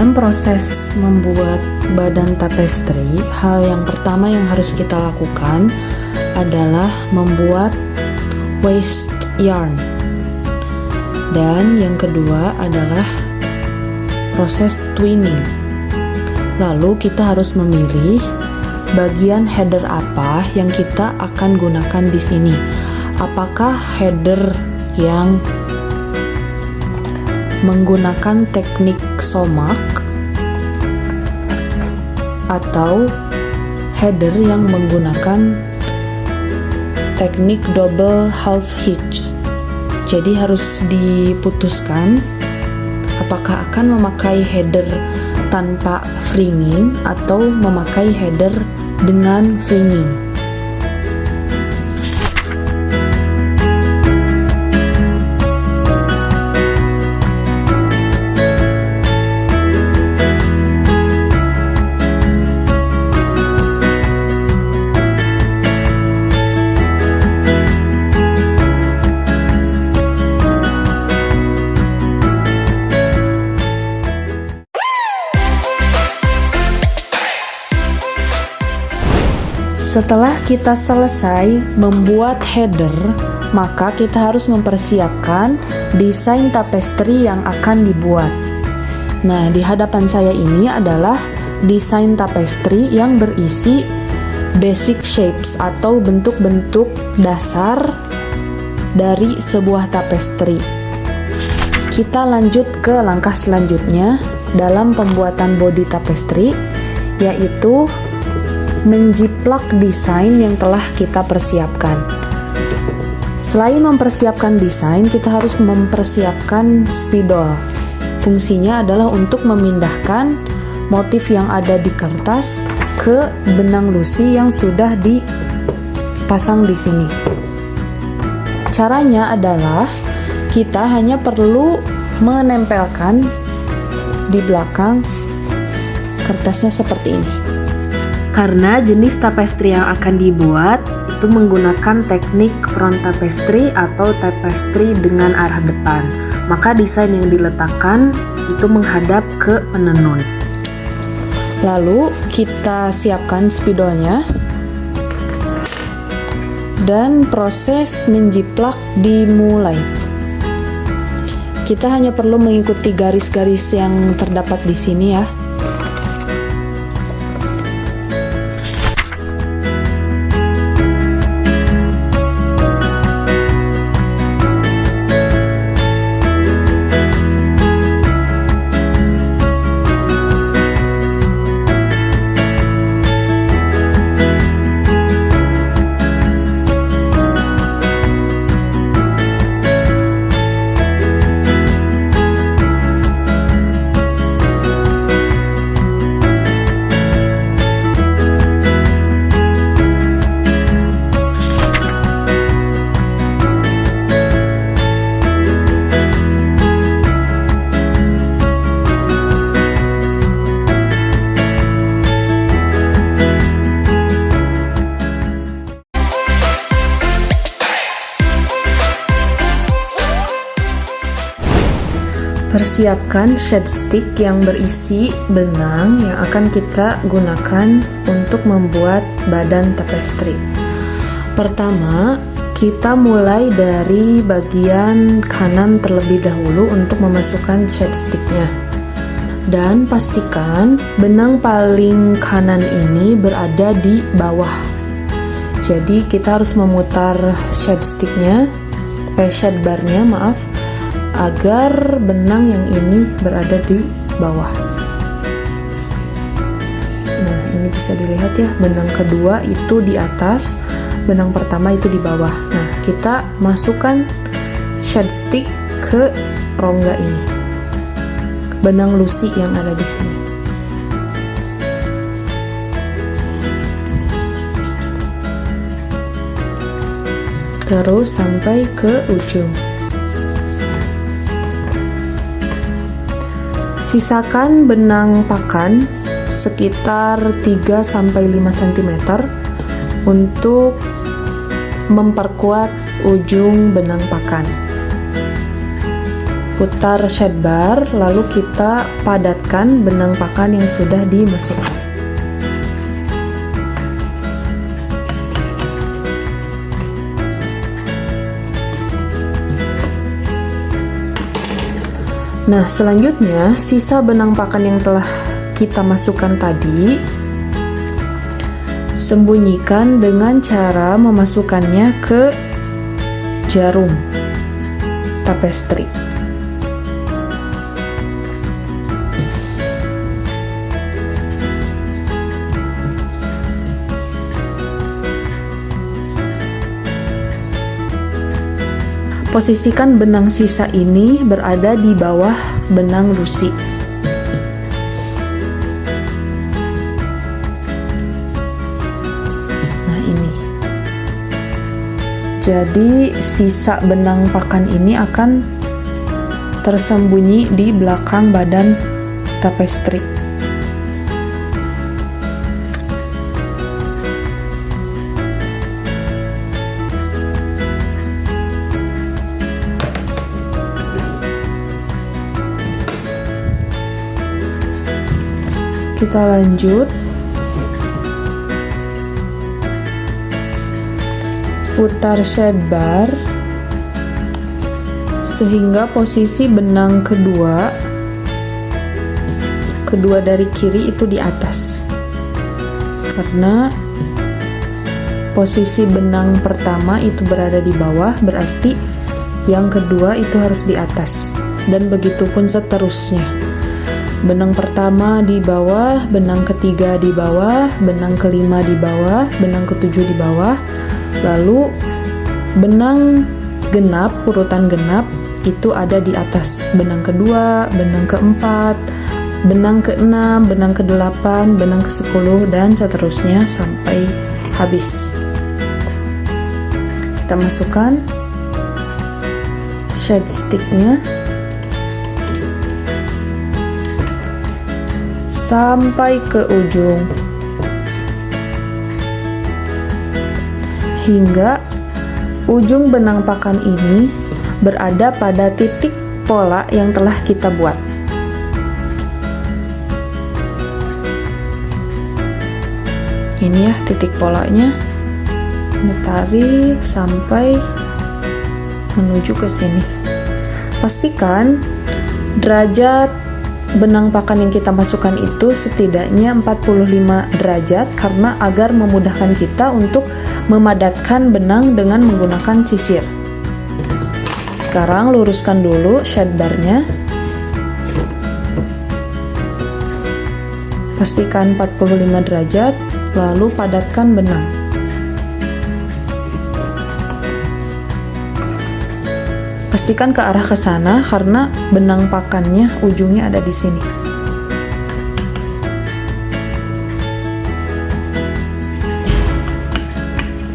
Dalam proses membuat badan tapestri, hal yang pertama yang harus kita lakukan adalah membuat waste yarn. Dan yang kedua adalah proses twinning. Lalu kita harus memilih bagian header apa yang kita akan gunakan di sini. Apakah header yang menggunakan teknik somak atau header yang menggunakan teknik double half hitch. Jadi harus diputuskan apakah akan memakai header tanpa fringing atau memakai header dengan fringing. Setelah kita selesai membuat header, maka kita harus mempersiapkan desain tapestri yang akan dibuat. Nah, di hadapan saya ini adalah desain tapestri yang berisi basic shapes atau bentuk-bentuk dasar dari sebuah tapestri. Kita lanjut ke langkah selanjutnya dalam pembuatan body tapestri, yaitu menjiplak desain yang telah kita persiapkan. Selain mempersiapkan desain, kita harus mempersiapkan spidol. Fungsinya adalah untuk memindahkan motif yang ada di kertas ke benang lusi yang sudah dipasang di sini. Caranya adalah kita hanya perlu menempelkan di belakang kertasnya seperti ini. Karena jenis tapestri yang akan dibuat itu menggunakan teknik front tapestry atau tapestri dengan arah depan, maka desain yang diletakkan itu menghadap ke penenun. Lalu kita siapkan spidolnya dan proses menjiplak dimulai. Kita hanya perlu mengikuti garis-garis yang terdapat di sini ya. Persiapkan shade stick yang berisi benang yang akan kita gunakan untuk membuat badan tapestri. Pertama, kita mulai dari bagian kanan terlebih dahulu untuk memasukkan shade sticknya. Dan pastikan benang paling kanan ini berada di bawah. Jadi kita harus memutar shade sticknya, shade barnya maaf, agar benang yang ini berada di bawah. Nah, ini bisa dilihat ya, benang kedua itu di atas, benang pertama itu di bawah. Nah, kita masukkan shade stick ke rongga ini, benang lusi yang ada di sini. Terus sampai ke ujung. Sisakan benang pakan sekitar 3-5 cm untuk memperkuat ujung benang pakan. Putar shade bar, lalu kita padatkan benang pakan yang sudah dimasukkan. Nah, selanjutnya sisa benang pakan yang telah kita masukkan tadi sembunyikan dengan cara memasukkannya ke jarum tapestri. Posisikan benang sisa ini berada di bawah benang lusi. Nah, ini. Jadi sisa benang pakan ini akan tersembunyi di belakang badan tapestri. Kita lanjut, putar shade bar sehingga posisi benang kedua dari kiri itu di atas, karena posisi benang pertama itu berada di bawah, berarti yang kedua itu harus di atas, dan begitu pun seterusnya. Benang pertama di bawah, benang ketiga di bawah, benang kelima di bawah, benang ketujuh di bawah, lalu benang genap, urutan genap itu ada di atas. Benang kedua, benang keempat, benang keenam, benang kedelapan, benang ke-10, dan seterusnya sampai habis. Kita masukkan shade sticknya sampai ke ujung hingga ujung benang pakan ini berada pada titik pola yang telah kita buat. Ini ya titik polanya. Ini tarik sampai menuju ke sini. Pastikan derajat benang pakan yang kita masukkan itu setidaknya 45 derajat, karena agar memudahkan kita untuk memadatkan benang dengan menggunakan sisir. Sekarang luruskan dulu shade barnya, pastikan 45 derajat, lalu padatkan benang. Pastikan ke arah ke sana karena benang pakannya ujungnya ada di sini.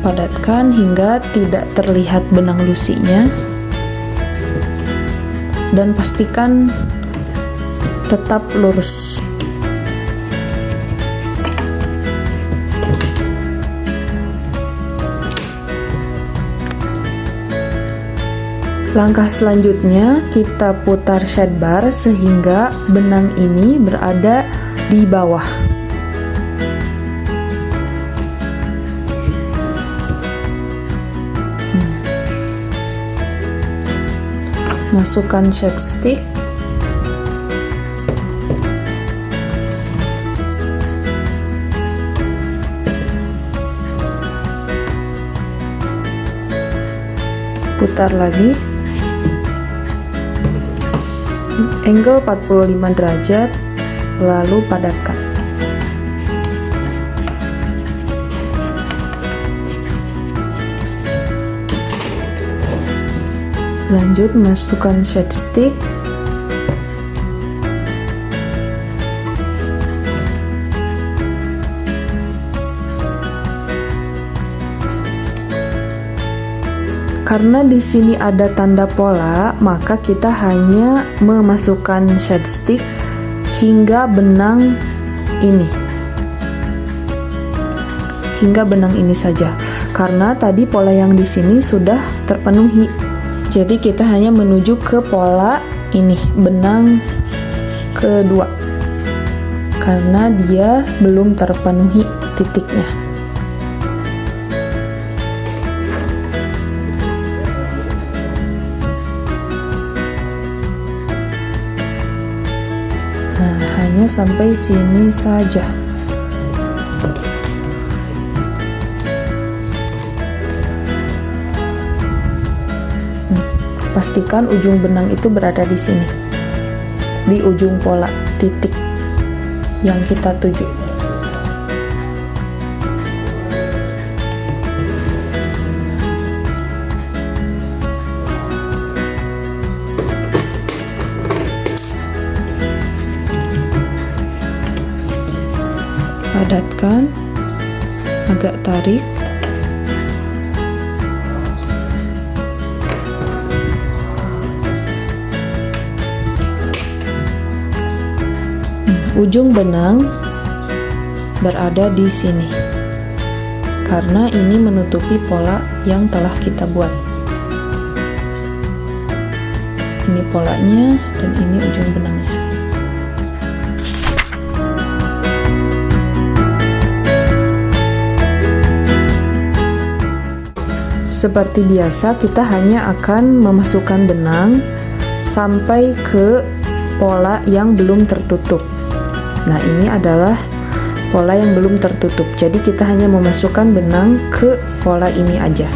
Padatkan hingga tidak terlihat benang lusinya, dan pastikan tetap lurus. Langkah selanjutnya, kita putar shade bar sehingga benang ini berada di bawah. Masukkan shade stick. Putar lagi. Angle 45 derajat, lalu padatkan. Lanjut masukkan shade stick. Karena di sini ada tanda pola, maka kita hanya memasukkan shade stick hingga benang ini. Hingga benang ini saja. Karena tadi pola yang di sini sudah terpenuhi. Jadi kita hanya menuju ke pola ini, benang kedua, karena dia belum terpenuhi titiknya. Nah, hanya sampai sini saja. Pastikan ujung benang itu berada di sini, di ujung pola titik yang kita tuju. Padatkan, agak tarik. Ujung benang berada di sini, karena ini menutupi pola yang telah kita buat. Ini polanya dan ini ujung benangnya. Seperti biasa, kita hanya akan memasukkan benang sampai ke pola yang belum tertutup. Nah, ini adalah pola yang belum tertutup. Jadi kita hanya memasukkan benang ke pola ini aja.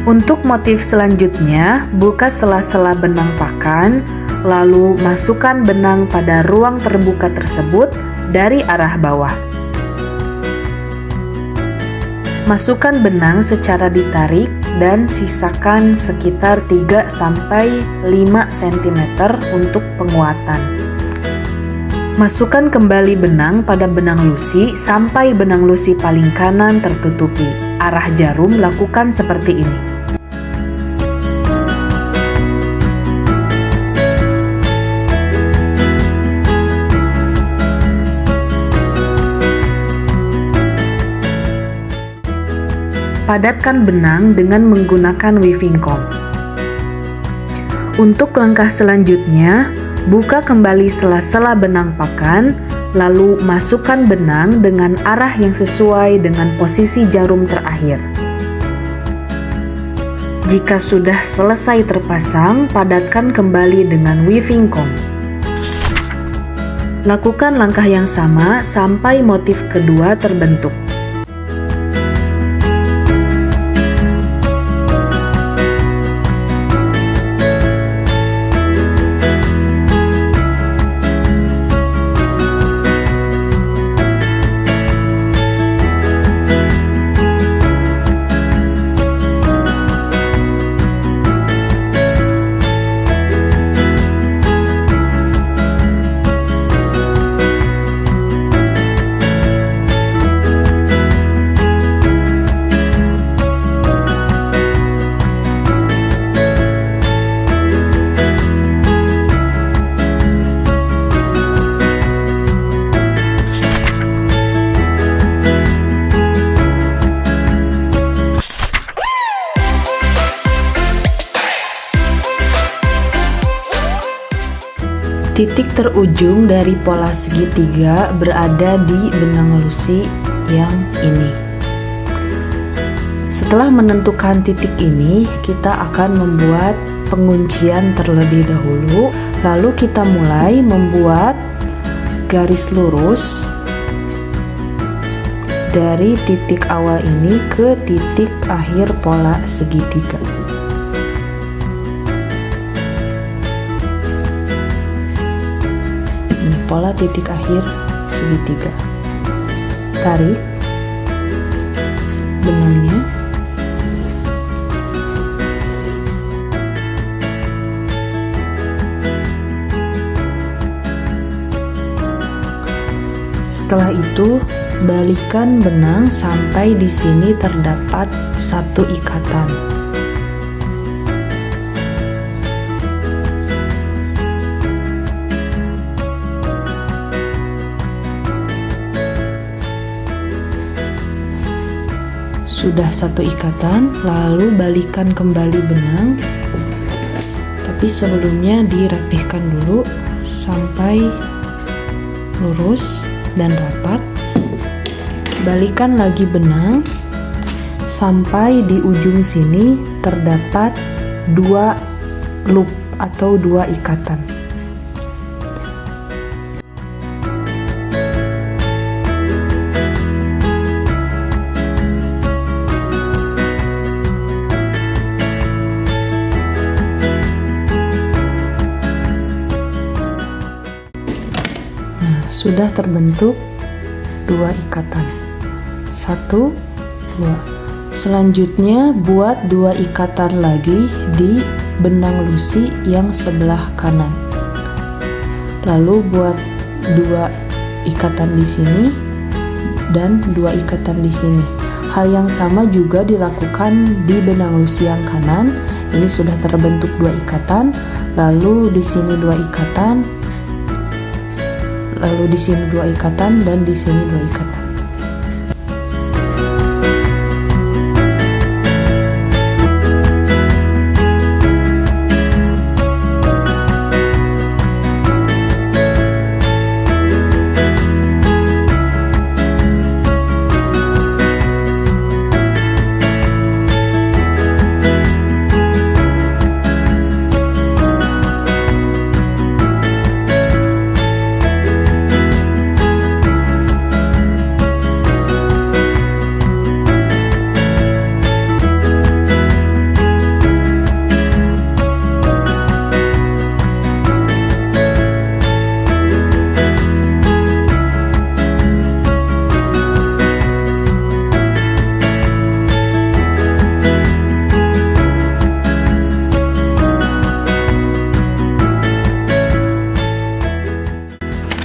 Untuk motif selanjutnya, buka sela-sela benang pakan, lalu masukkan benang pada ruang terbuka tersebut dari arah bawah. Masukkan benang secara ditarik dan sisakan sekitar 3-5 cm untuk penguatan. Masukkan kembali benang pada benang lusi sampai benang lusi paling kanan tertutupi. Arah jarum lakukan seperti ini. Padatkan benang dengan menggunakan weaving comb. Untuk langkah selanjutnya, buka kembali sela-sela benang pakan, lalu masukkan benang dengan arah yang sesuai dengan posisi jarum terakhir. Jika sudah selesai terpasang, padatkan kembali dengan weaving comb. Lakukan langkah yang sama sampai motif kedua terbentuk. Titik terujung dari pola segitiga berada di benang lusi yang ini. Setelah menentukan titik ini, kita akan membuat penguncian terlebih dahulu. Lalu kita mulai membuat garis lurus dari titik awal ini ke titik akhir pola segitiga. Ini pola titik akhir segitiga. Tarik benangnya. Setelah itu, balikan benang sampai di sini terdapat satu ikatan. Sudah satu ikatan, lalu balikan kembali benang. Tapi sebelumnya dirapihkan dulu sampai lurus dan rapat. Balikan lagi benang sampai di ujung sini terdapat 2 loop atau 2 ikatan. Sudah terbentuk 2 ikatan. 1, 2. Selanjutnya buat 2 ikatan lagi di benang lusi yang sebelah kanan. Lalu buat 2 ikatan di sini dan 2 ikatan di sini. Hal yang sama juga dilakukan di benang lusi yang kanan. Ini sudah terbentuk 2 ikatan, lalu di sini 2 ikatan. Lalu di sini 2 ikatan dan di sini 2 ikatan.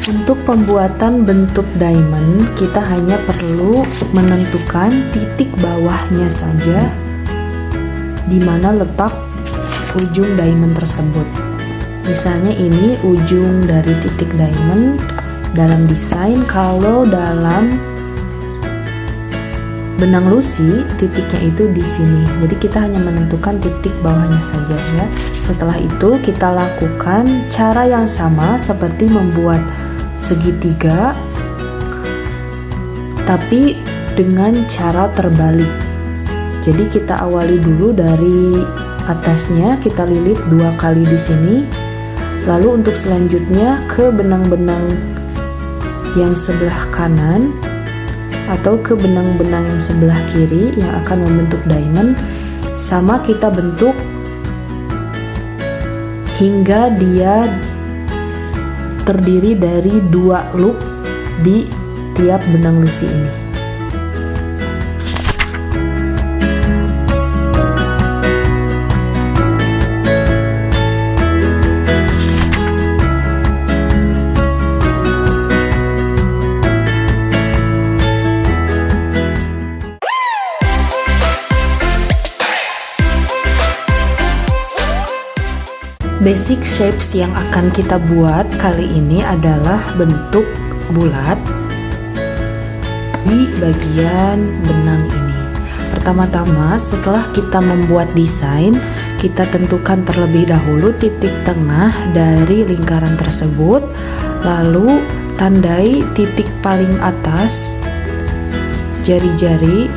Untuk pembuatan bentuk diamond, kita hanya perlu menentukan titik bawahnya saja di mana letak ujung diamond tersebut. Misalnya ini ujung dari titik diamond dalam desain. Kalau dalam benang lusi, titiknya itu di sini. Jadi kita hanya menentukan titik bawahnya saja ya. Setelah itu kita lakukan cara yang sama seperti membuat segitiga, tapi dengan cara terbalik. Jadi kita awali dulu dari atasnya, kita lilit 2 kali di sini. Lalu untuk selanjutnya ke benang-benang yang sebelah kanan atau ke benang-benang yang sebelah kiri yang akan membentuk diamond, sama kita bentuk hingga dia terdiri dari 2 loop di tiap benang lusi ini. Basic shapes yang akan kita buat kali ini adalah bentuk bulat di bagian benang ini. Pertama-tama, setelah kita membuat desain, kita tentukan terlebih dahulu titik tengah dari lingkaran tersebut, lalu tandai titik paling atas jari-jari.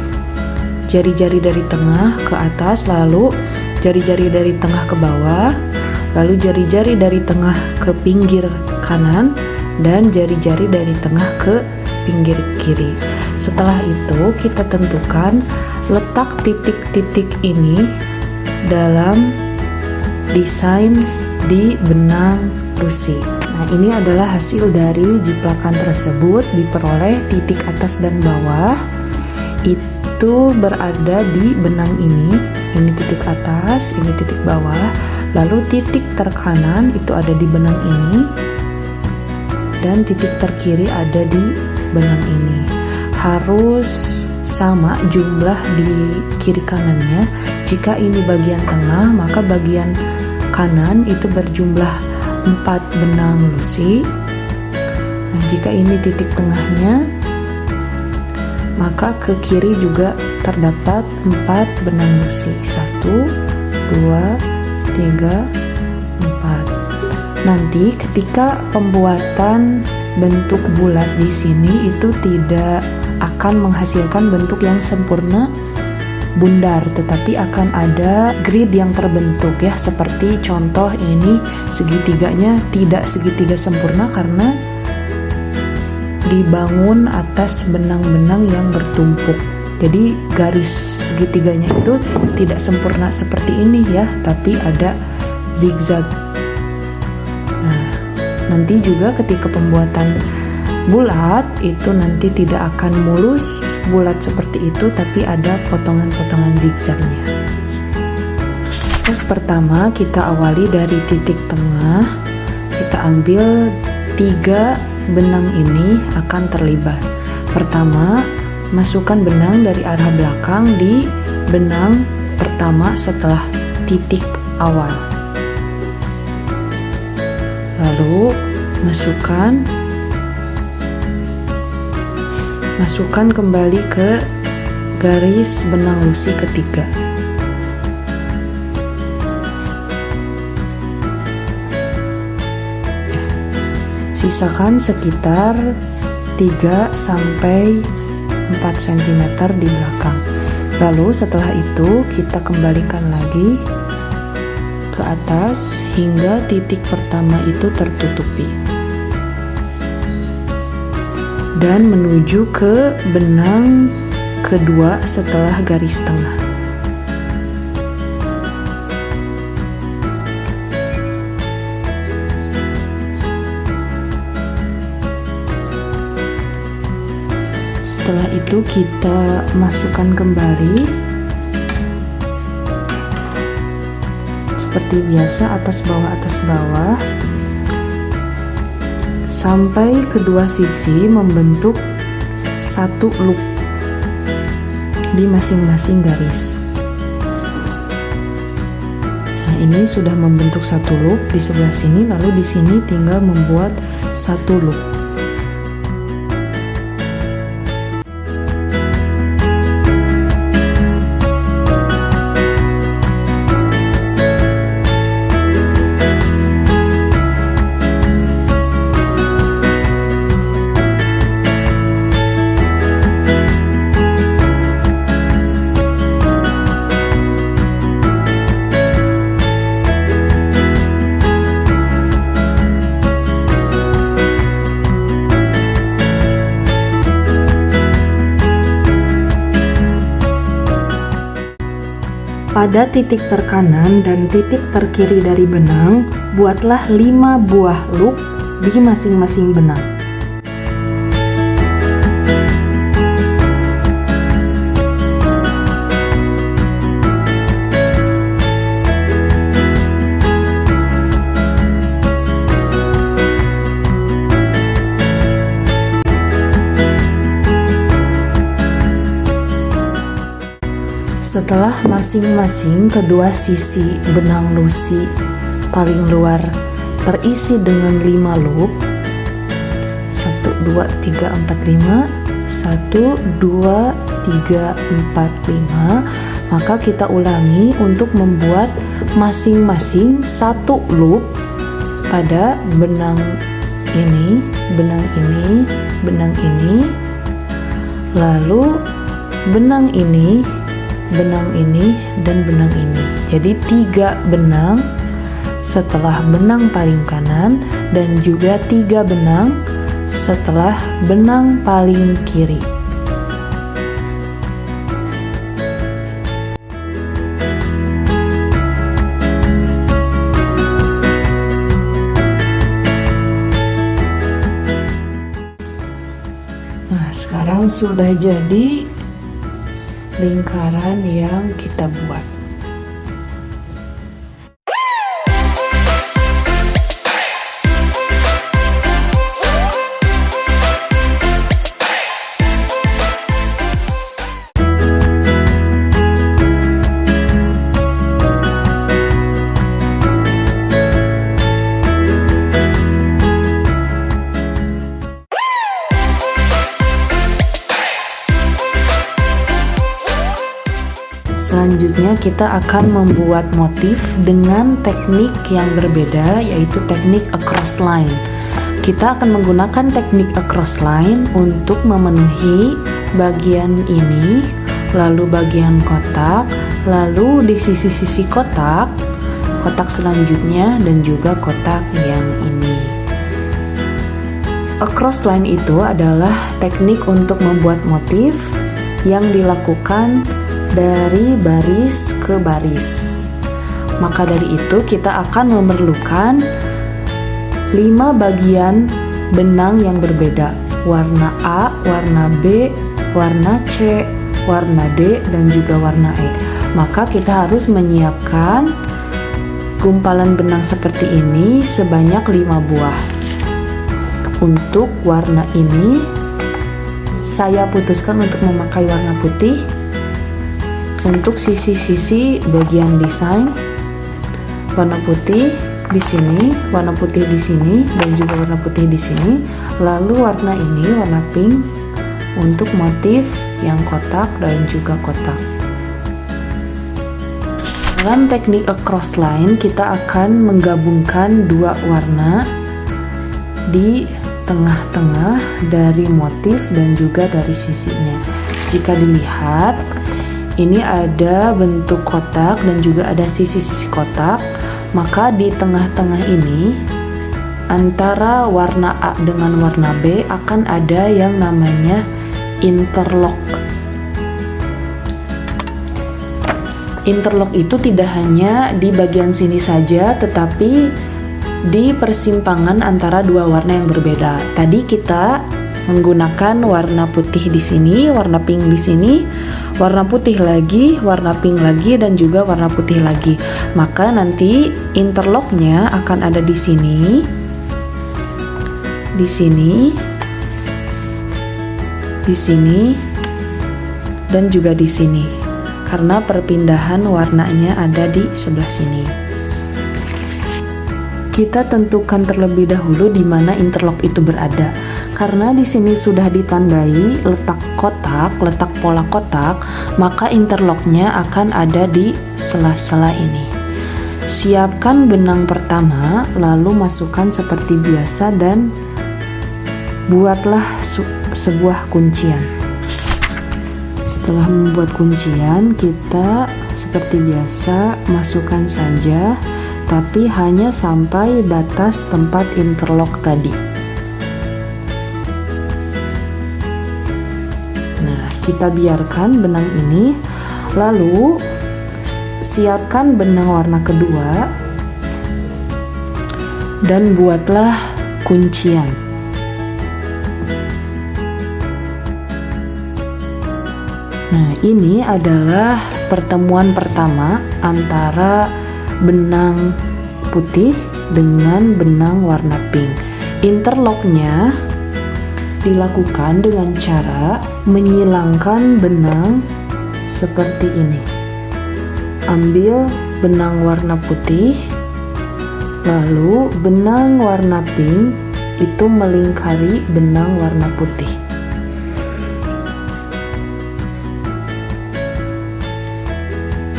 jari-jari dari tengah ke atas, lalu jari-jari dari tengah ke bawah, lalu jari-jari dari tengah ke pinggir kanan, dan jari-jari dari tengah ke pinggir kiri. Setelah itu kita tentukan letak titik-titik ini dalam desain di benang Lucy. Nah, ini adalah hasil dari jiplakan tersebut, diperoleh titik atas dan bawah itu berada di benang ini titik atas, ini titik bawah, lalu titik terkanan itu ada di benang ini, dan titik terkiri ada di benang ini. Harus sama jumlah di kiri kanannya. Jika ini bagian tengah, maka bagian kanan itu berjumlah 4 benang Lucy. Nah, jika ini titik tengahnya, maka ke kiri juga terdapat 4 benang Lucy. 1, 2, 3, 4. Nanti ketika pembuatan bentuk bulat di sini itu tidak akan menghasilkan bentuk yang sempurna bundar, tetapi akan ada grid yang terbentuk ya, seperti contoh ini segitiganya tidak segitiga sempurna karena dibangun atas benang-benang yang bertumpuk. Jadi garis segitiganya itu tidak sempurna seperti ini ya, tapi ada zigzag. Nah, nanti juga ketika pembuatan bulat itu nanti tidak akan mulus bulat seperti itu, tapi ada potongan-potongan zigzagnya. Proses pertama kita awali dari titik tengah, kita ambil 3 benang ini akan terlibat. Pertama, masukkan benang dari arah belakang di benang pertama setelah titik awal, lalu masukkan kembali ke garis benang Lucy ketiga. Sisakan sekitar 3-4 cm di belakang. Lalu setelah itu kita kembalikan lagi ke atas hingga titik pertama itu tertutupi, dan menuju ke benang kedua setelah garis tengah. Setelah itu kita masukkan kembali seperti biasa, atas bawah sampai kedua sisi membentuk satu loop di masing-masing garis. Nah, ini sudah membentuk satu loop di sebelah sini, lalu di sini tinggal membuat satu loop. Pada titik terkanan dan titik terkiri dari benang, buatlah 5 buah loop di masing-masing benang. Setelah masing-masing kedua sisi benang Lucy paling luar terisi dengan 5 loop, 1, 2, 3, 4, 5, 1, 2, 3, 4, 5, maka kita ulangi untuk membuat masing-masing satu loop pada benang ini, benang ini, benang ini, lalu benang ini benang ini, dan benang ini. Jadi 3 benang setelah benang paling kanan dan juga 3 benang setelah benang paling kiri. Nah, sekarang sudah jadi lingkaran yang kita buat. Selanjutnya kita akan membuat motif dengan teknik yang berbeda, yaitu teknik across line. Kita akan menggunakan teknik across line untuk memenuhi bagian ini, lalu bagian kotak, lalu di sisi-sisi kotak, kotak selanjutnya, dan juga kotak yang ini. Across line itu adalah teknik untuk membuat motif yang dilakukan dari baris ke baris. Maka dari itu kita akan memerlukan 5 bagian benang yang berbeda, warna A, warna B, warna C, warna D, dan juga warna E. Maka kita harus menyiapkan gumpalan benang seperti ini sebanyak 5 buah. Untuk warna ini saya putuskan untuk memakai warna putih. Untuk sisi-sisi bagian desain, warna putih di sini, warna putih di sini, dan juga warna putih di sini. Lalu warna ini, warna pink, untuk motif yang kotak dan juga kotak. Dalam teknik across line, kita akan menggabungkan 2 warna di tengah-tengah dari motif dan juga dari sisinya. Jika dilihat, ini ada bentuk kotak dan juga ada sisi-sisi kotak. Maka di tengah-tengah ini antara warna A dengan warna B akan ada yang namanya interlock. Interlock itu tidak hanya di bagian sini saja, tetapi di persimpangan antara 2 warna yang berbeda. Tadi kita menggunakan warna putih di sini, warna pink di sini, warna putih lagi, warna pink lagi, dan juga warna putih lagi. Maka nanti interlocknya akan ada di sini, di sini, di sini, dan juga di sini. Karena perpindahan warnanya ada di sebelah sini. Kita tentukan terlebih dahulu di mana interlock itu berada. Karena di sini sudah ditandai letak kotak, letak pola kotak, maka interlocknya akan ada di sela-sela ini. Siapkan benang pertama, lalu masukkan seperti biasa dan buatlah sebuah kuncian. Setelah membuat kuncian, kita seperti biasa masukkan saja, tapi hanya sampai batas tempat interlock tadi. Nah, kita biarkan benang ini, lalu siapkan benang warna kedua dan buatlah kuncian. Nah, ini adalah pertemuan pertama antara benang putih dengan benang warna pink. Interlocknya dilakukan dengan cara menyilangkan benang seperti ini. Ambil benang warna putih, lalu benang warna pink itu melingkari benang warna putih.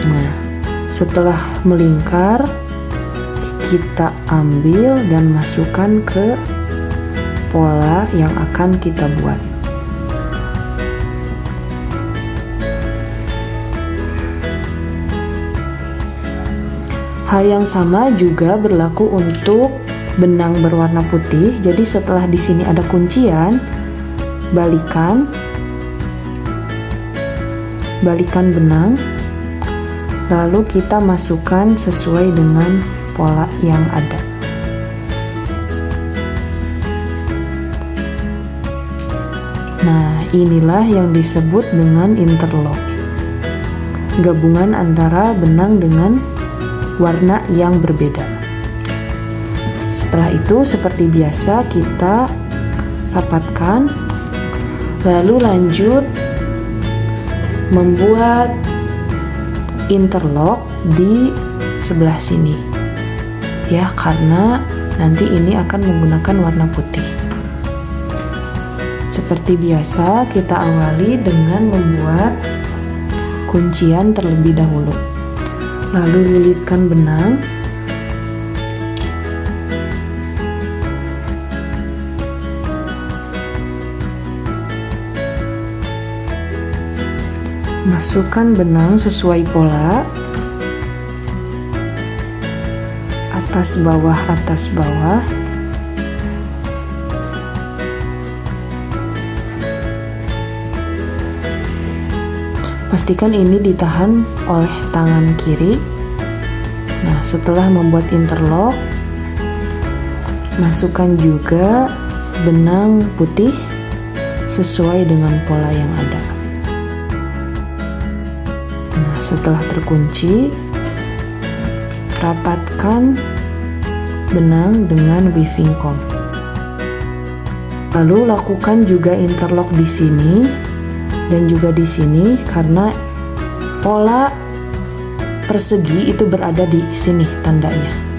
Nah, setelah melingkar, kita ambil dan masukkan ke pola yang akan kita buat. Hal yang sama juga berlaku untuk benang berwarna putih. Jadi setelah di sini ada kuncian, balikan benang, lalu kita masukkan sesuai dengan pola yang ada. Nah, inilah yang disebut dengan interlock, gabungan antara benang dengan warna yang berbeda. Setelah itu, seperti biasa, kita rapatkan, lalu lanjut membuat interlock di sebelah sini, ya, karena nanti ini akan menggunakan warna putih. Seperti biasa, kita awali dengan membuat kuncian terlebih dahulu. Lalu lilitkan benang, masukkan benang sesuai pola, atas bawah, atas bawah. Pastikan ini ditahan oleh tangan kiri. Nah, setelah membuat interlock, masukkan juga benang putih sesuai dengan pola yang ada. Nah, setelah terkunci, rapatkan benang dengan weaving comb. Lalu lakukan juga interlock di sini dan juga di sini, karena pola persegi itu berada di sini tandanya.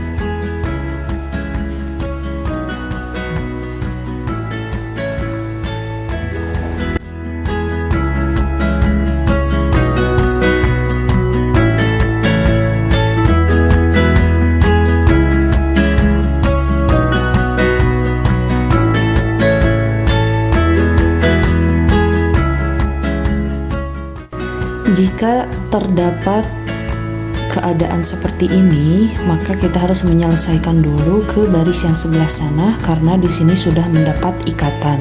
Jika terdapat keadaan seperti ini, maka kita harus menyelesaikan dulu ke baris yang sebelah sana, karena di sini sudah mendapat ikatan.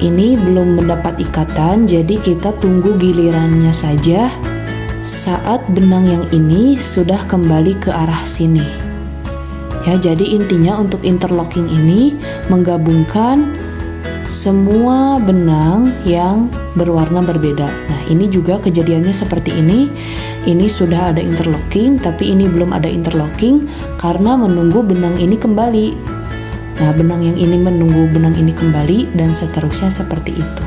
Ini belum mendapat ikatan, jadi kita tunggu gilirannya saja saat benang yang ini sudah kembali ke arah sini. Ya, jadi intinya untuk interlocking ini menggabungkan semua benang yang berwarna berbeda. Nah, ini juga kejadiannya seperti ini. Ini sudah ada interlocking, tapi ini belum ada interlocking karena menunggu benang ini kembali. Nah, benang yang ini menunggu benang ini kembali, dan seterusnya seperti itu.